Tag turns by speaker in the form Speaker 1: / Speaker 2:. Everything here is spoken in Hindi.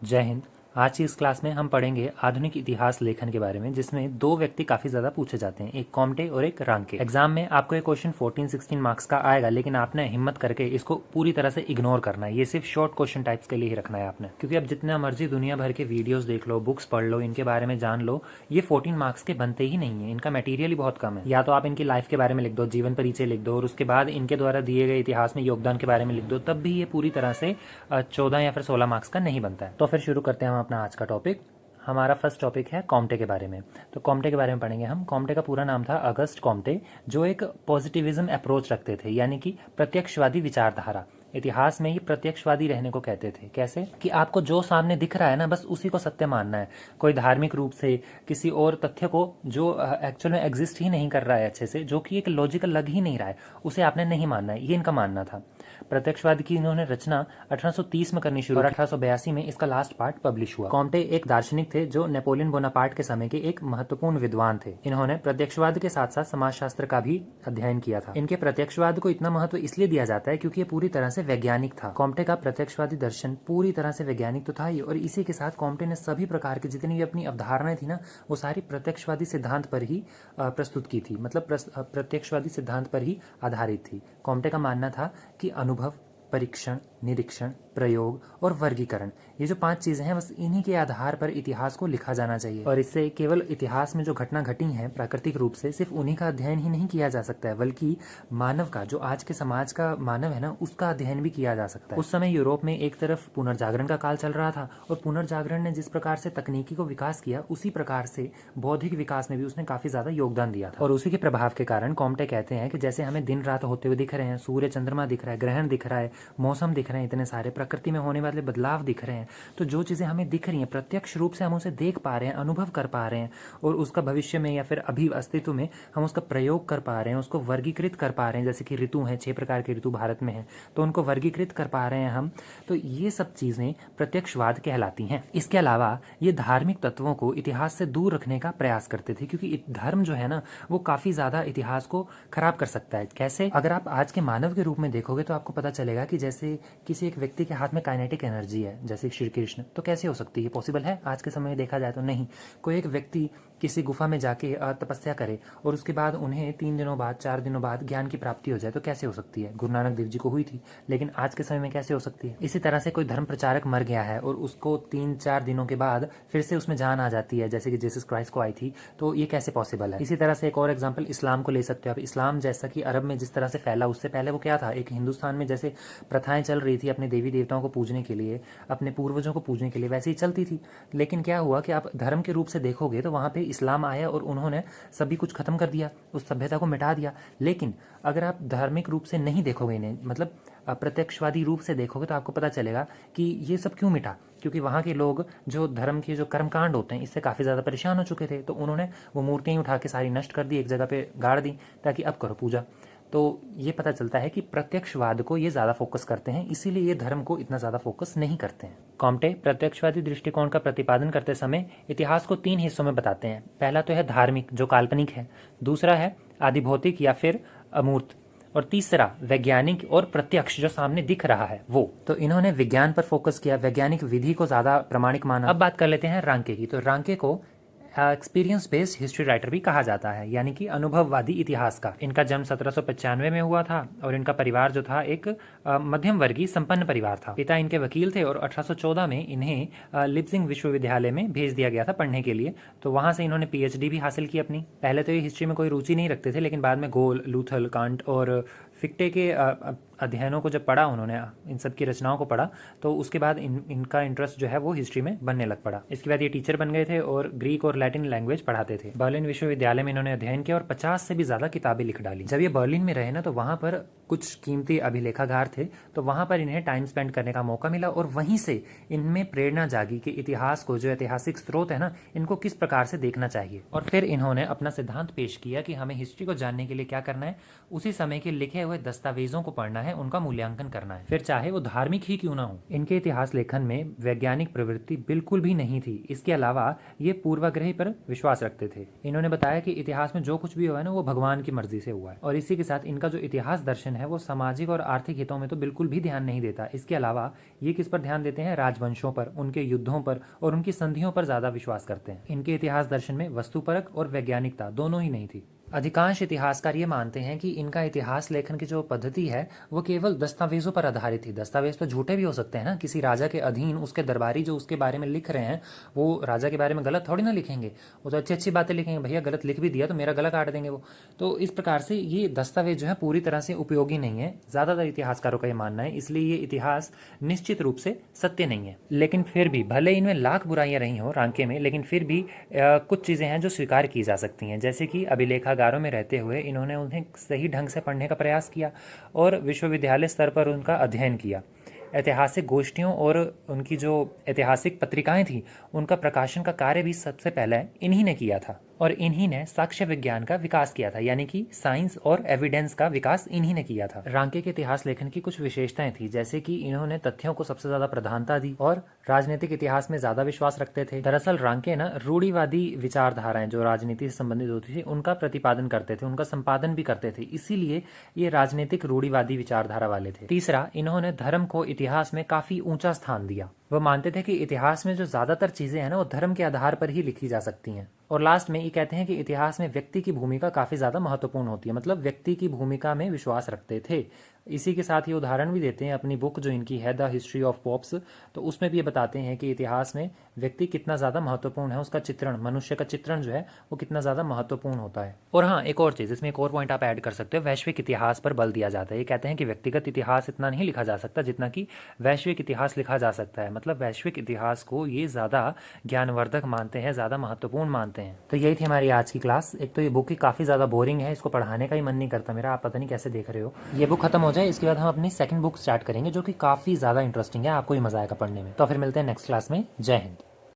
Speaker 1: जय हिंद। आज की इस क्लास में हम पढ़ेंगे आधुनिक इतिहास लेखन के बारे में, जिसमें दो व्यक्ति काफी ज्यादा पूछे जाते हैं, एक कॉम्टे और एक रांके। एग्जाम में आपको ये क्वेश्चन 14-16 मार्क्स का आएगा, लेकिन आपने हिम्मत करके इसको पूरी तरह से इग्नोर करना है। ये सिर्फ शॉर्ट क्वेश्चन टाइप्स के लिए ही रखना है आपने, क्योंकि अब जितना मर्जी दुनिया भर के वीडियोस देख लो, बुक्स पढ़ लो, इनके बारे में जान लो, ये 14 मार्क्स के बनते ही नहीं है। इनका मटेरियल ही बहुत कम है। या तो आप इनकी लाइफ के बारे में लिख दो, जीवन परिचय लिख दो, और उसके बाद इनके द्वारा दिए गए इतिहास में योगदान के बारे में लिख दो, तब भी ये पूरी तरह से 14 या फिर 16 मार्क्स का नहीं बनता है। तो फिर शुरू करते हैं हम अपना आज का टॉपिक। हमारा फर्स्ट टॉपिक है कॉम्टे के बारे में। तो कॉम्टे के बारे में पढ़ेंगे हम। कॉम्टे का पूरा नाम था अगस्ट कॉम्टे, जो एक पॉजिटिविज्म अप्रोच रखते थे, यानी कि प्रत्यक्षवादी विचारधारा। इतिहास में ही प्रत्यक्षवादी रहने को कहते थे। कैसे? कि आपको जो सामने दिख रहा है ना, बस उसी को सत्य मानना है। कोई धार्मिक रूप से किसी और तथ्य को जो एक्चुअल में एग्जिस्ट ही नहीं कर रहा है अच्छे से, जो कि एक लॉजिकल लग ही नहीं रहा है, उसे आपने नहीं मानना है। ये इनका मानना था। प्रत्यक्षवाद की इन्होंने रचना 1830 में करनी शुरू और 1882 में इसका लास्ट पार्ट पब्लिश हुआ। कॉम्टे एक दार्शनिक थे जो नेपोलियन बोनापार्ट के समय के एक महत्वपूर्ण विद्वान थे। इन्होंने प्रत्यक्षवाद के साथ साथ समाजशास्त्र का भी अध्ययन किया था। इनके प्रत्यक्षवाद को इतना महत्व इसलिए दिया जाता है क्योंकि ये पूरी तरह से वैज्ञानिक था। कॉम्टे का प्रत्यक्षवादी दर्शन पूरी तरह से वैज्ञानिक तो था ही, और इसी के साथ कॉम्टे ने सभी प्रकार की जितनी भी अपनी अवधारणाएं थी ना, वो सारी प्रत्यक्षवादी सिद्धांत पर ही प्रस्तुत की थी, मतलब प्रत्यक्षवादी सिद्धांत पर ही आधारित थी। कॉम्टे का मानना था कि अनुभव, परीक्षण, निरीक्षण, प्रयोग और वर्गीकरण, ये जो 5 चीजें हैं, बस इन्हीं के आधार पर इतिहास को लिखा जाना चाहिए। और इससे केवल इतिहास में जो घटना घटी हैं प्राकृतिक रूप से, सिर्फ उन्हीं का अध्ययन ही नहीं किया जा सकता है, बल्कि मानव का, जो आज के समाज का मानव है ना, उसका अध्ययन भी किया जा सकता है। उस समय यूरोप में एक तरफ पुनर्जागरण का काल चल रहा था, और पुनर्जागरण ने जिस प्रकार से तकनीकी को विकास किया, उसी प्रकार से बौद्धिक विकास में भी उसने काफी ज्यादा योगदान दिया था। और उसी के प्रभाव के कारण कॉम्टे कहते हैं कि जैसे हमें दिन रात होते हुए दिख रहे हैं, सूर्य चंद्रमा दिख रहा है, ग्रहण दिख रहा है, मौसम दिख रहे हैं, इतने सारे प्रकृति में होने वाले बदलाव दिख रहे हैं, तो जो चीजें हमें दिख रही हैं प्रत्यक्ष रूप से हम उसे देख पा रहे हैं, अनुभव कर पा रहे हैं, और उसका भविष्य में या फिर अभी अस्तित्व में हम उसका प्रयोग कर पा रहे हैं, उसको वर्गीकृत कर पा रहे हैं। जैसे कि ऋतु हैं, 6 प्रकार के ऋतु भारत में हैं, तो उनको वर्गीकृत कर पा रहे हैं हम। तो ये सब चीजें प्रत्यक्षवाद कहलाती हैं। इसके अलावा ये धार्मिक तत्वों को इतिहास से दूर रखने का प्रयास करते थे, क्योंकि धर्म जो है ना, वो काफी ज्यादा इतिहास को खराब कर सकता है। कैसे? अगर आप आज के मानव के रूप में देखोगे तो आपको पता चलेगा कि जैसे किसी एक व्यक्ति के हाथ में काइनेटिक एनर्जी है, जैसे श्री कृष्ण, तो कैसे हो सकती है? पॉसिबल है आज के समय में देखा जाए तो नहीं। कोई एक व्यक्ति किसी गुफा में जाके तपस्या करे और उसके बाद उन्हें 3 दिनों बाद, 4 दिनों बाद ज्ञान की प्राप्ति हो जाए, तो कैसे हो सकती है? गुरु नानक देव जी को हुई थी, लेकिन आज के समय में कैसे हो सकती है? इसी तरह से कोई धर्म प्रचारक मर गया है और उसको 3-4 दिनों के बाद फिर से उसमें जान आ जाती है, जैसे कि जीसस क्राइस्ट को आई थी, तो ये कैसे पॉसिबल है? इसी तरह से एक और एग्जाम्पल इस्लाम को ले सकते हो आप। इस्लाम जैसा कि अरब में जिस तरह से फैला, उससे पहले वो क्या था? एक हिंदुस्तान में जैसे प्रथाएं चल रही थी अपने देवी देवताओं को पूजने के लिए, अपने पूर्वजों को पूजने के लिए, वैसे ही चलती थी। लेकिन क्या हुआ कि आप धर्म के रूप से देखोगे तो वहां पे इस्लाम आया और उन्होंने सभी कुछ खत्म कर दिया, उस सभ्यता को मिटा दिया। लेकिन अगर आप धार्मिक रूप से नहीं देखोगे इन्हें, मतलब प्रत्यक्षवादी रूप से देखोगे, तो आपको पता चलेगा कि ये सब क्यों मिटा। क्योंकि वहाँ के लोग जो धर्म के जो कर्मकांड होते हैं, इससे काफ़ी ज़्यादा परेशान हो चुके थे, तो उन्होंने वो मूर्तियाँ उठा के सारी नष्ट कर दी, एक जगह पे गाड़ दी, ताकि अब करो पूजा। तो ये पता चलता है कि प्रत्यक्षवाद को ये ज़्यादा फोकस करते हैं, इसीलिए ये धर्म को इतना ज़्यादा फोकस नहीं करते हैं। कॉम्टे प्रत्यक्षवादी दृष्टिकोण का प्रतिपादन करते समय इतिहास को 3 हिस्सों में बताते हैं। पहला तो है धार्मिक, जो काल्पनिक है, दूसरा है आदिभौतिक या फिर अमूर्त, और तीसरा वैज्ञानिक और प्रत्यक्ष, जो सामने दिख रहा है वो। तो इन्होंने विज्ञान पर फोकस किया, वैज्ञानिक विधि को ज्यादा प्रामाणिक माना। अब बात कर लेते हैं रांके की। तो रांके को एक्सपीरियंस बेस्ड हिस्ट्री राइटर भी कहा जाता है, यानी कि अनुभववादी इतिहास का। इनका जन्म 1795 में हुआ था, और इनका परिवार जो था एक मध्यम वर्गीय संपन्न परिवार था। पिता इनके वकील थे, और 1814 में इन्हें लिप्जिंग विश्वविद्यालय में भेज दिया गया था पढ़ने के लिए। तो वहां से इन्होंने पीएचडी भी हासिल की अपनी। पहले तो ये हिस्ट्री में कोई रुचि नहीं रखते थे, लेकिन बाद में गोल, लूथल, कांट और फिक्टे के अध्ययनों को जब पढ़ा उन्होंने, इन सब की रचनाओं को पढ़ा, तो उसके बाद इनका इंटरेस्ट जो है वो हिस्ट्री में बनने लग पड़ा। इसके बाद ये टीचर बन गए थे और ग्रीक और लैटिन लैंग्वेज पढ़ाते थे। बर्लिन विश्वविद्यालय में इन्होंने अध्ययन किया और 50 से भी ज्यादा किताबें लिख डाली। जब ये बर्लिन में रहे ना, तो वहां पर कुछ कीमती अभिलेखागार थे, तो वहां पर इन्हें टाइम स्पेंड करने का मौका मिला, और वहीं से इनमें प्रेरणा जागी कि इतिहास को, जो ऐतिहासिक स्रोत है ना, इनको किस प्रकार से देखना चाहिए। और फिर इन्होंने अपना सिद्धांत पेश किया कि हमें हिस्ट्री को जानने के लिए क्या करना है, उसी समय के लिखे हुए हुए दस्तावेजों को पढ़ना है, उनका मूल्यांकन करना है, फिर चाहे वो धार्मिक ही क्यों ना हो। इनके इतिहास लेखन में वैज्ञानिक प्रवृत्ति बिल्कुल भी नहीं थी। इसके अलावा ये पूर्वाग्रह पर विश्वास रखते थे। इन्होंने बताया कि इतिहास में जो कुछ भी हुआ है ना, वो भगवान की मर्जी से हुआ है। और इसी के साथ इनका जो इतिहास दर्शन है वो सामाजिक और आर्थिक हितों में तो बिल्कुल भी ध्यान नहीं देता। इसके अलावा ये किस पर ध्यान देते हैं? राजवंशों पर, उनके युद्धों पर और उनकी संधियों पर ज्यादा विश्वास करते हैं। इनके इतिहास दर्शन में वस्तुपरक और वैज्ञानिकता दोनों ही नहीं थी। अधिकांश इतिहासकार ये मानते हैं कि इनका इतिहास लेखन की जो पद्धति है वो केवल दस्तावेजों पर आधारित थी। दस्तावेज तो झूठे भी हो सकते हैं ना, किसी राजा के अधीन उसके दरबारी जो उसके बारे में लिख रहे हैं वो राजा के बारे में गलत थोड़ी ना लिखेंगे, वो तो अच्छी अच्छी बातें लिखेंगे। भैया गलत लिख भी दिया तो मेरा गला काट देंगे वो। तो इस प्रकार से ये दस्तावेज जो है पूरी तरह से उपयोगी नहीं है, ज्यादातर इतिहासकारों का ये मानना है। इसलिए ये इतिहास निश्चित रूप से सत्य नहीं है। लेकिन फिर भी भले इनमें लाख बुराइयां रही हो रांके में, लेकिन फिर भी कुछ चीजें हैं जो स्वीकार की जा सकती हैं। जैसे कि अभिलेखागारों में रहते हुए इन्होंने उन्हें सही ढंग से पढ़ने का प्रयास किया और विश्वविद्यालय स्तर पर उनका अध्ययन किया। ऐतिहासिक गोष्ठियों और उनकी जो ऐतिहासिक पत्रिकाएं थी उनका प्रकाशन का कार्य भी सबसे पहले इन्हीं ने किया था। और इन्हीं ने साक्ष्य विज्ञान का विकास किया था, यानी कि साइंस और एविडेंस का विकास इन्हीं ने किया था। रांके के इतिहास लेखन की कुछ विशेषताएं थी, जैसे कि इन्होंने तथ्यों को सबसे ज्यादा प्रधानता दी और राजनीतिक इतिहास में ज्यादा विश्वास रखते थे। दरअसल रांके ना रूढ़िवादी विचारधाराएं जो राजनीति से संबंधित होती थी उनका प्रतिपादन करते थे, उनका संपादन भी करते थे, इसीलिए ये राजनीतिक रूढ़िवादी विचारधारा वाले थे। तीसरा, इन्होंने धर्म को इतिहास में काफी ऊंचा स्थान दिया। वह मानते थे कि इतिहास में जो ज्यादातर चीजें हैं ना वो धर्म के आधार पर ही लिखी जा सकती हैं। और लास्ट में ये कहते हैं कि इतिहास में व्यक्ति की भूमिका काफी ज्यादा महत्वपूर्ण होती है, मतलब व्यक्ति की भूमिका में विश्वास रखते थे। इसी के साथ ये उदाहरण भी देते हैं अपनी बुक जो इनकी है द हिस्ट्री ऑफ पॉप्स, तो उसमें भी ये बताते हैं कि इतिहास में व्यक्ति कितना ज्यादा महत्वपूर्ण है, उसका चित्रण, मनुष्य का चित्रण जो है वो कितना ज्यादा महत्वपूर्ण होता है। और हाँ, एक और चीज इसमें, एक और पॉइंट आप ऐड कर सकते हो, वैश्विक इतिहास पर बल दिया जाता है। ये कहते हैं कि व्यक्तिगत इतिहास इतना नहीं लिखा जा सकता जितना कि वैश्विक इतिहास लिखा जा सकता है। मतलब वैश्विक इतिहास को ये ज्यादा ज्ञानवर्धक मानते हैं, ज्यादा महत्वपूर्ण मानते हैं। तो यही थी हमारी आज की क्लास। एक तो ये बुक ही काफी ज्यादा बोरिंग है, इसको पढ़ाने का ही मन नहीं करता मेरा, आप पता नहीं कैसे देख रहे हो। ये बुक खत्म हो जाए इसके बाद हम अपनी सेकंड बुक स्टार्ट करेंगे जो कि काफी ज्यादा इंटरेस्टिंग है, आपको ही मजा आएगा पढ़ने में। तो फिर मिलते हैं नेक्स्ट क्लास में। जय हिंद।